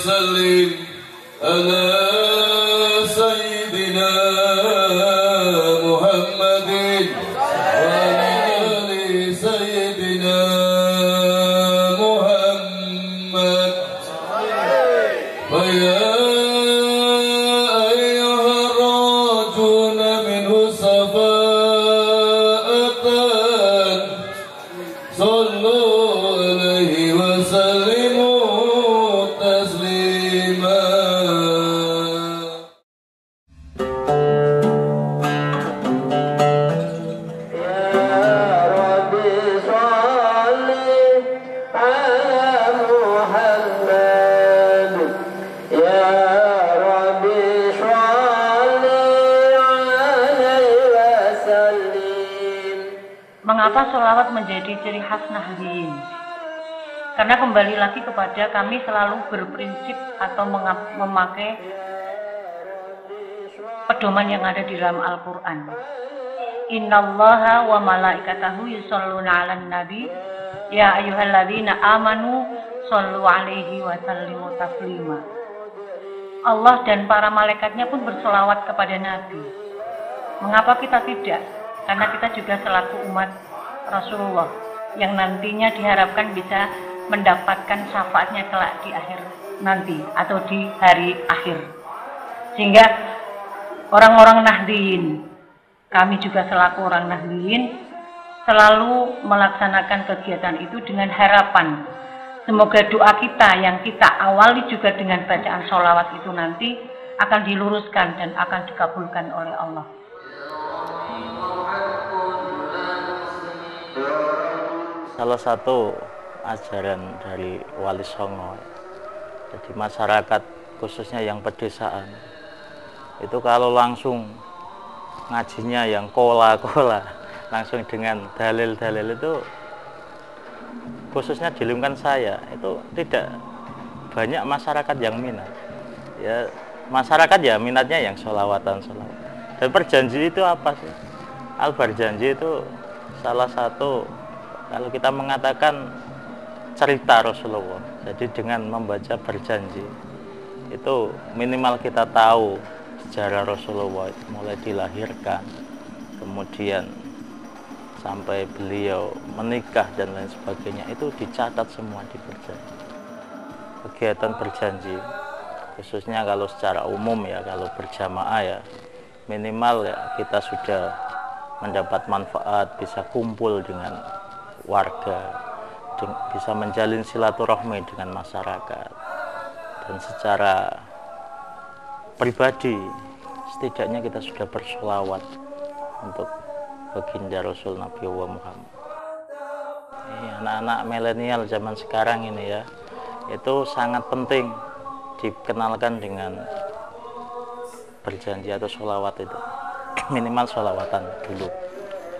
وسلم على سيدنا محمد وعلى آل سيدنا محمد فيا أيها الراجون منه صفاءة صلوا عليه وسلموا تسليما. Mengapa sholawat menjadi ciri khas Nahdiyin? Karena kembali lagi kepada kami selalu berprinsip atau memakai pedoman yang ada di dalam Al-Quran. Innallaha wa malaikatahu yusholluna 'alan nabi ya ayyuhalladzina amanu shollu 'alaihi wa sallimu taslima. Allah dan para malaikatnya pun bersolawat kepada Nabi. Mengapa kita tidak? Karena kita juga selaku umat Rasulullah yang nantinya diharapkan bisa mendapatkan syafaatnya kelak di akhir nanti atau di hari akhir. Sehingga orang-orang Nahdiyin, kami juga selaku orang Nahdiyin selalu melaksanakan kegiatan itu dengan harapan semoga doa kita yang kita awali juga dengan bacaan sholawat itu nanti akan diluruskan dan akan dikabulkan oleh Allah. Salah satu ajaran dari Wali Songo, jadi masyarakat khususnya yang pedesaan itu kalau langsung ngajinya yang kola-kola langsung dengan dalil-dalil itu, khususnya di lingkungan saya itu tidak banyak masyarakat yang minat. Ya masyarakat ya minatnya yang sholawatan. Dan berjanji itu apa sih? Al-berjanji itu salah satu, kalau kita mengatakan cerita Rasulullah, jadi dengan membaca berjanji itu minimal kita tahu sejarah Rasulullah mulai dilahirkan, kemudian sampai beliau menikah dan lain sebagainya, itu dicatat semua di berjanji. Kegiatan berjanji khususnya kalau secara umum ya, kalau berjamaah ya minimal ya kita sudah mendapat manfaat, bisa kumpul dengan warga, bisa menjalin silaturahmi dengan masyarakat, dan secara pribadi setidaknya kita sudah bersolawat untuk baginda Rasul Nabi Muhammad. Anak-anak milenial zaman sekarang ini ya, itu sangat penting dikenalkan dengan berjanji atau sholawat itu, minimal sholawatan dulu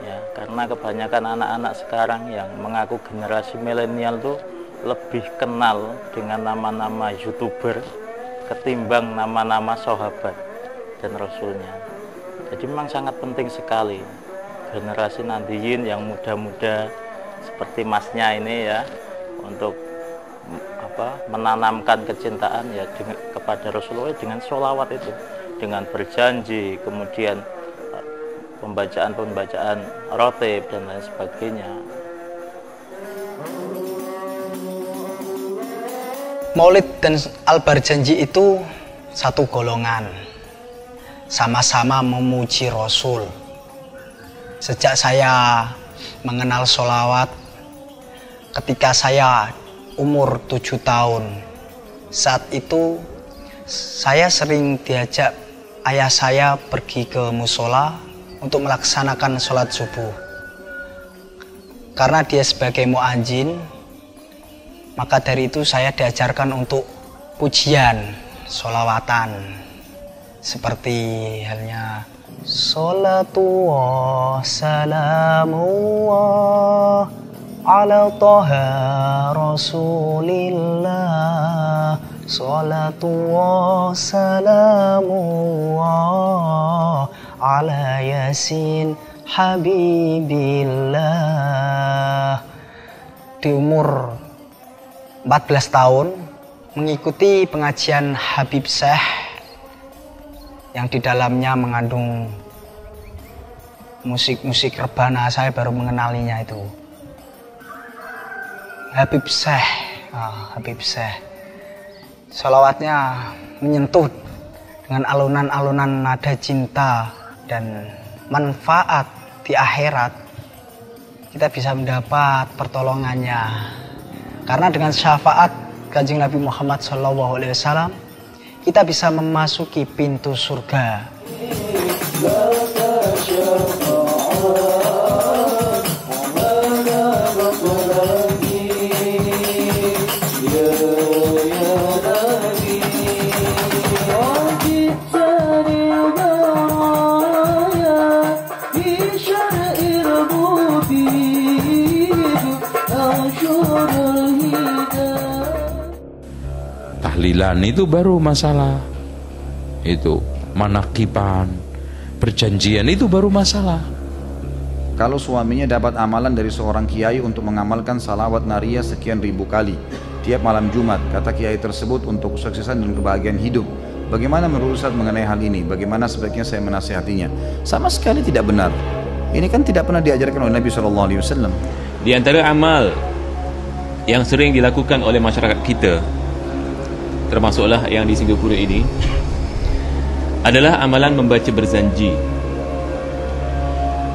ya, karena kebanyakan anak-anak sekarang yang mengaku generasi milenial tuh lebih kenal dengan nama-nama YouTuber ketimbang nama-nama sahabat dan Rasulnya. Jadi memang sangat penting sekali generasi Nahdiyin yang muda-muda seperti masnya ini ya, untuk menanamkan kecintaan ya kepada Rasulullah dengan sholawat itu, dengan berjanji, kemudian pembacaan rotib dan lain sebagainya. Maulid dan Al-Berjanji itu satu golongan, sama-sama memuji Rasul. Sejak saya mengenal sholawat ketika saya umur 7 tahun, saat itu saya sering diajak ayah saya pergi ke musola untuk melaksanakan sholat subuh. Karena dia sebagai muadzin, maka dari itu saya diajarkan untuk pujian, sholawatan. Seperti halnya Salatullah salamullah ala toha rasulillah, Salatullah salamullah ala yasin habibillah. Di umur 14 tahun mengikuti pengajian Habib Syekh yang di dalamnya mengandung musik-musik rebana. Saya baru mengenalinya itu. Habib Syekh, Habib Syekh. Sholawatnya menyentuh dengan alunan-alunan nada cinta dan manfaat di akhirat. Kita bisa mendapat pertolongannya. Karena dengan syafaat Kanjeng Nabi Muhammad SAW, kita bisa memasuki pintu surga. Tahlilan itu baru masalah, itu manakipan, perjanjian itu baru masalah. Kalau suaminya dapat amalan dari seorang kiai untuk mengamalkan salawat nariyah sekian ribu kali tiap malam Jumat, kata kiai tersebut untuk kesuksesan dan kebahagiaan hidup, bagaimana menurut Ustaz mengenai hal ini? Bagaimana sebaiknya saya menasihatinya? Sama sekali tidak benar. Ini kan tidak pernah diajarkan oleh Nabi SAW. Di antara amal yang sering dilakukan oleh masyarakat kita, termasuklah yang di Singapura ini, adalah amalan membaca berzanji.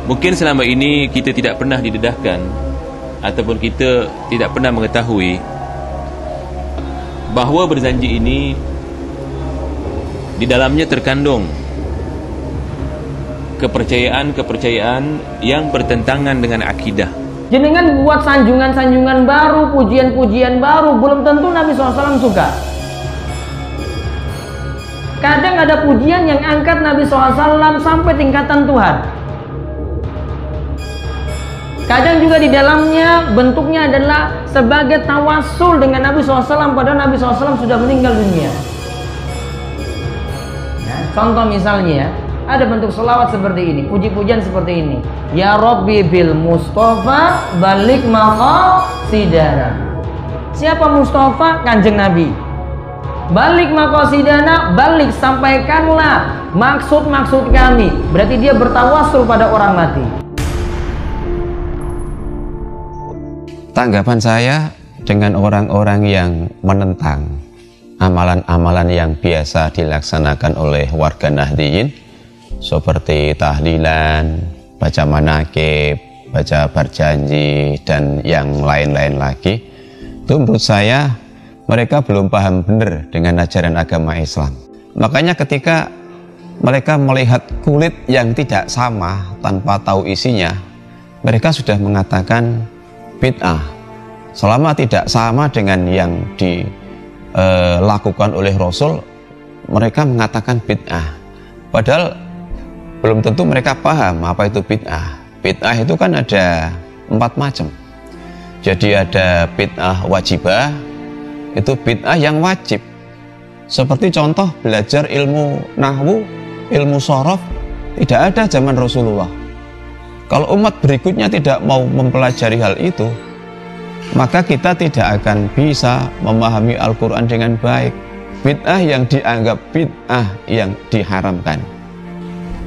Mungkin selama ini kita tidak pernah didedahkan ataupun kita tidak pernah mengetahui bahawa berzanji ini di dalamnya terkandung kepercayaan-kepercayaan yang bertentangan dengan akidah. Jenengan buat sanjungan-sanjungan baru, pujian-pujian baru, belum tentu Nabi SAW suka. Kadang ada pujian yang angkat Nabi SAW sampai tingkatan Tuhan. Kadang juga di dalamnya bentuknya adalah sebagai tawasul dengan Nabi SAW, padahal Nabi SAW sudah meninggal dunia. Contoh misalnya, ada bentuk selawat seperti ini, puji-pujian seperti ini. Ya Rabbi bil Mustafa balik maqasidana. Siapa Mustafa? Kanjeng Nabi. Balik maqasidana, balik sampaikanlah maksud-maksud kami. Berarti dia bertawasul pada orang mati. Tanggapan saya dengan orang-orang yang menentang amalan-amalan yang biasa dilaksanakan oleh warga Nahdliyin seperti tahlilan, baca manakib, baca berjanji, dan yang lain-lain lagi, itu menurut saya mereka belum paham benar dengan ajaran agama Islam. Makanya ketika mereka melihat kulit yang tidak sama tanpa tahu isinya, mereka sudah mengatakan bid'ah. Selama tidak sama dengan yang dilakukan oleh Rasul, mereka mengatakan bid'ah. Padahal belum tentu mereka paham apa itu bid'ah. Bid'ah itu kan ada 4 macam. Jadi ada bid'ah wajibah, itu bid'ah yang wajib. Seperti contoh belajar ilmu nahwu, ilmu shorof, tidak ada zaman Rasulullah. Kalau umat berikutnya tidak mau mempelajari hal itu, maka kita tidak akan bisa memahami Al-Quran dengan baik. Bid'ah yang dianggap bid'ah yang diharamkan,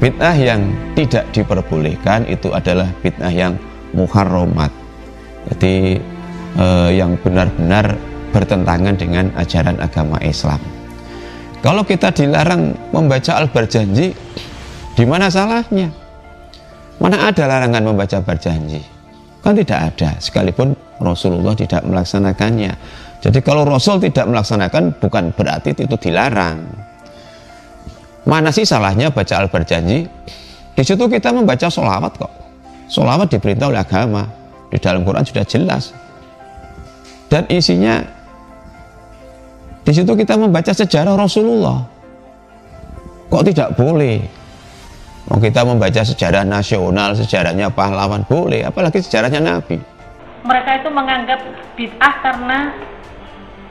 bid'ah yang tidak diperbolehkan, itu adalah bid'ah yang muharramat. Jadi yang benar-benar bertentangan dengan ajaran agama Islam. Kalau kita dilarang membaca al-berjanji, di mana salahnya? Mana ada larangan membaca berjanji? Kan tidak ada, sekalipun Rasulullah tidak melaksanakannya. Jadi kalau Rasul tidak melaksanakan, bukan berarti itu dilarang. Mana sih salahnya baca al-berjanji? Di situ kita membaca sholawat kok. Sholawat diperintah oleh agama, di dalam Quran sudah jelas. Dan isinya, di situ kita membaca sejarah Rasulullah. Kok tidak boleh? Kita membaca sejarah nasional, sejarahnya pahlawan, boleh, apalagi sejarahnya Nabi. Mereka itu menganggap bid'ah karena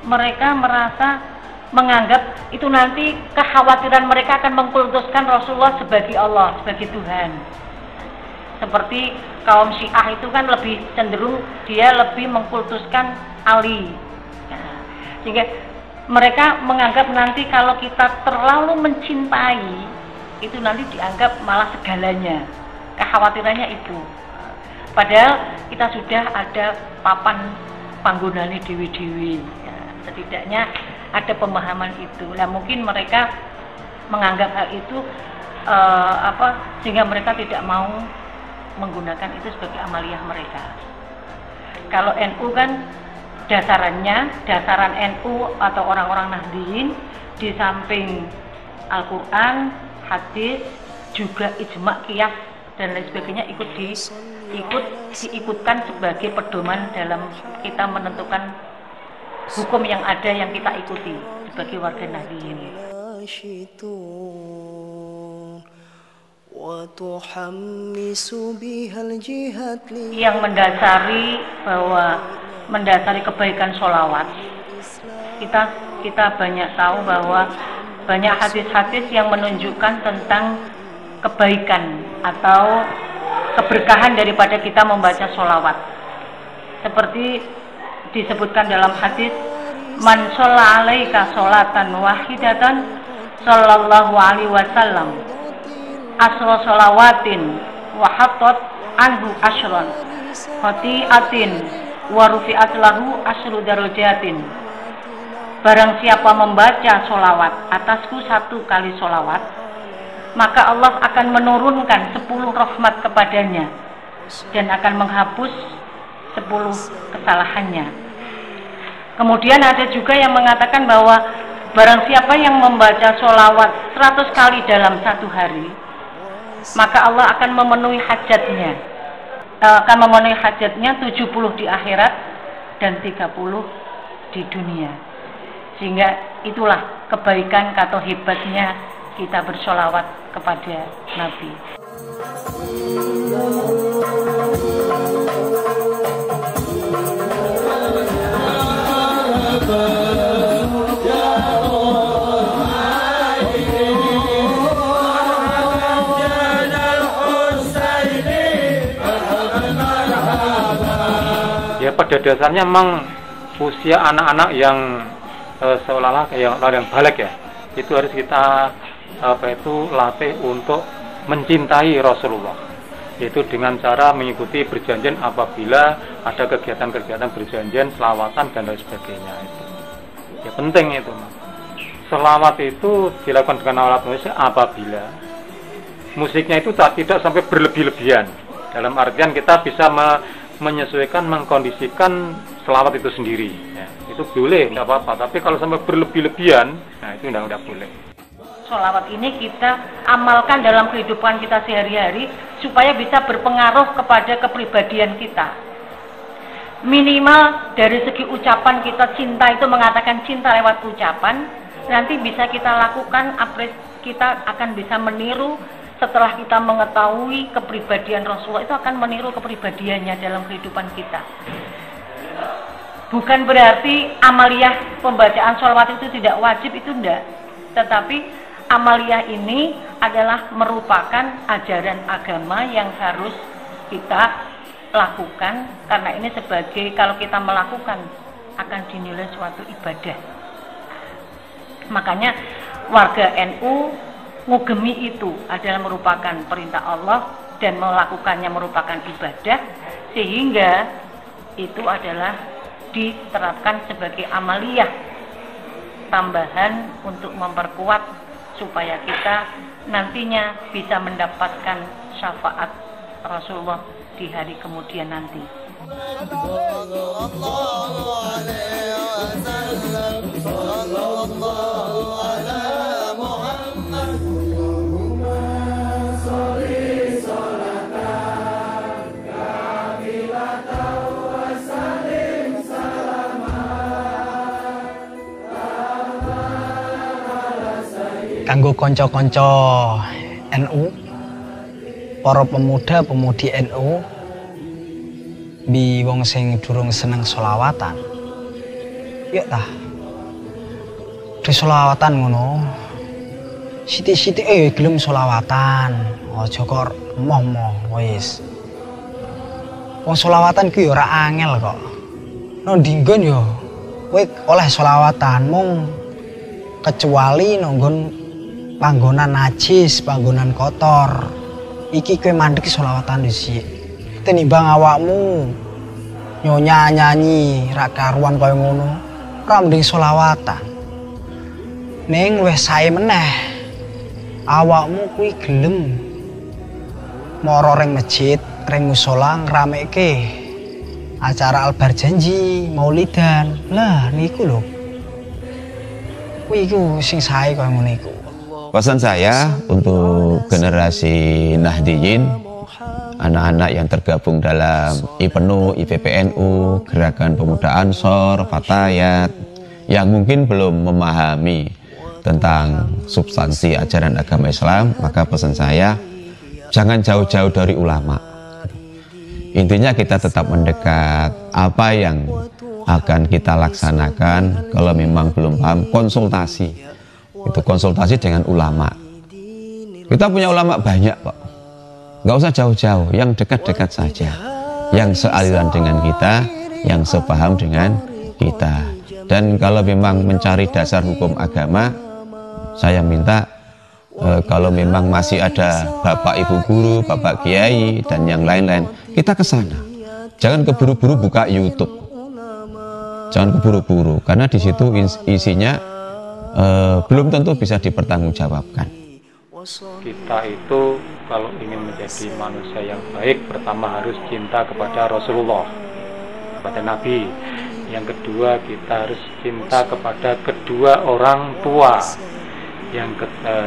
mereka merasa menganggap itu nanti kekhawatiran mereka akan mengkultuskan Rasulullah sebagai Allah, sebagai Tuhan. Seperti kaum Syiah itu kan lebih cenderung dia lebih mengkultuskan Ali. Sehingga mereka menganggap nanti kalau kita terlalu mencintai itu nanti dianggap malah segalanya. Kekhawatirannya itu. Padahal kita sudah ada papan panggonane dewi-dewi. Ya, setidaknya ada pemahaman itu. Nah, mungkin mereka menganggap hal itu sehingga mereka tidak mau menggunakan itu sebagai amaliyah mereka. Kalau NU kan dasaran NU atau orang-orang Nahdliyin di samping Al-Quran, hadis, juga ijma, qiyas dan lain sebagainya diikutkan sebagai pedoman dalam kita menentukan hukum yang ada yang kita ikuti sebagai warga Nahdliyin. Yang mendasari kebaikan sholawat, kita banyak tahu bahwa banyak hadis-hadis yang menunjukkan tentang kebaikan atau keberkahan daripada kita membaca sholawat. Seperti disebutkan dalam hadis, man sholla alaika sholatan wahidatan sallallahu alaihi wasallam asra sholawatin wa hattat anhu ashran khati'atin wa rufi'at lahu asyru darajatin. Barang siapa membaca sholawat atasku 1 kali sholawat, maka Allah akan menurunkan 10 rahmat kepadanya dan akan menghapus 10 kesalahannya. Kemudian ada juga yang mengatakan bahwa barang siapa yang membaca sholawat 100 kali dalam 1 hari, maka Allah akan memenuhi hajatnya. 70 di akhirat dan 30 di dunia. Sehingga itulah kebaikan atau hebatnya kita bersolawat kepada Nabi. Ya, pada dasarnya memang usia anak-anak yang seolah-olah yang balik ya, itu harus kita latih untuk mencintai Rasulullah, yaitu dengan cara mengikuti perjanjian apabila ada kegiatan-kegiatan perjanjian, selawatan dan lain sebagainya. Itu ya penting itu. Selawat itu dilakukan dengan alat musik apabila musiknya itu tidak sampai berlebih-lebihan. Dalam artian kita bisa menyesuaikan, mengkondisikan selawat itu sendiri ya. Itu boleh, tidak apa-apa. Tapi kalau sampai berlebih-lebihan, nah itu tidak boleh. Sholawat ini kita amalkan dalam kehidupan kita sehari-hari supaya bisa berpengaruh kepada kepribadian kita. Minimal dari segi ucapan kita cinta itu mengatakan cinta lewat ucapan, nanti bisa kita lakukan, kita akan bisa meniru. Setelah kita mengetahui kepribadian Rasulullah, itu akan meniru kepribadiannya dalam kehidupan kita. Bukan berarti amaliyah pembacaan sholawat itu tidak wajib, itu enggak. Tetapi amaliyah ini adalah merupakan ajaran agama yang harus kita lakukan, karena ini sebagai, kalau kita melakukan akan dinilai suatu ibadah. Makanya warga NU ngugemi itu adalah merupakan perintah Allah dan melakukannya merupakan ibadah, sehingga itu adalah diterapkan sebagai amaliyah tambahan untuk memperkuat supaya kita nantinya bisa mendapatkan syafaat Rasulullah di hari kemudian nanti. Kanggo konco-konco NU, para pemuda-pemudi NU, bi wong sing durung seneng sholawatan, yuk tah, di sholawatan ngono, siti-siti gelem sholawatan, aja kok moh-moh wis. Wong sholawatan ku yo ora angel kok, no dinggon yo, kowe oleh sholawatan mung kecuali nonggon panggonan najis, panggonan kotor. Iki kowe mandek sholawatan dhisik. Tenimbang awakmu nyonya nyanyi ra karuan kaya ngono, ora mending sholawatan. Ning wis sae meneh awakmu kuwi gelem mara ring masjid, ring musala ngrameke acara albar janji, maulidan. Lah niku lho. Kuwi iku sing sae kaya ngono iku. Pesan saya untuk generasi Nahdiyin, anak-anak yang tergabung dalam IPNU, IPPNU, Gerakan Pemuda Ansor, Fatayat, yang mungkin belum memahami tentang substansi ajaran agama Islam, maka pesan saya jangan jauh-jauh dari ulama. Intinya kita tetap mendekat, apa yang akan kita laksanakan. Kalau memang belum paham, konsultasi. Itu konsultasi dengan ulama. Kita punya ulama banyak kok, nggak usah jauh-jauh, yang dekat-dekat saja, yang sealiran dengan kita, yang sepaham dengan kita. Dan kalau memang mencari dasar hukum agama, saya minta kalau memang masih ada bapak ibu guru, bapak kiai dan yang lain-lain, kita ke sana. Jangan keburu-buru buka YouTube. Jangan keburu-buru, karena di situ isinya belum tentu bisa dipertanggungjawabkan. Kita itu kalau ingin menjadi manusia yang baik, pertama harus cinta kepada Rasulullah, kepada Nabi. Yang kedua, kita harus cinta kepada kedua orang tua.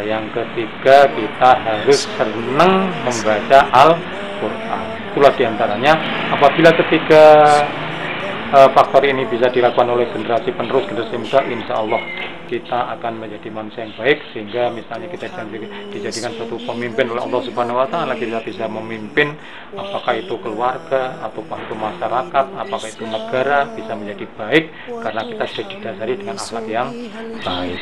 Yang ketiga, kita harus senang membaca Al-Quran. Itulah diantaranya. Apabila ketiga faktor ini bisa dilakukan oleh generasi penerus, generasi muda, insya Allah kita akan menjadi manusia yang baik, sehingga misalnya kita dijadikan suatu pemimpin oleh Allah Subhanahu Wa Taala, kita bisa memimpin apakah itu keluarga, apakah itu masyarakat, apakah itu negara, bisa menjadi baik karena kita sudah didasari dengan akhlak yang baik.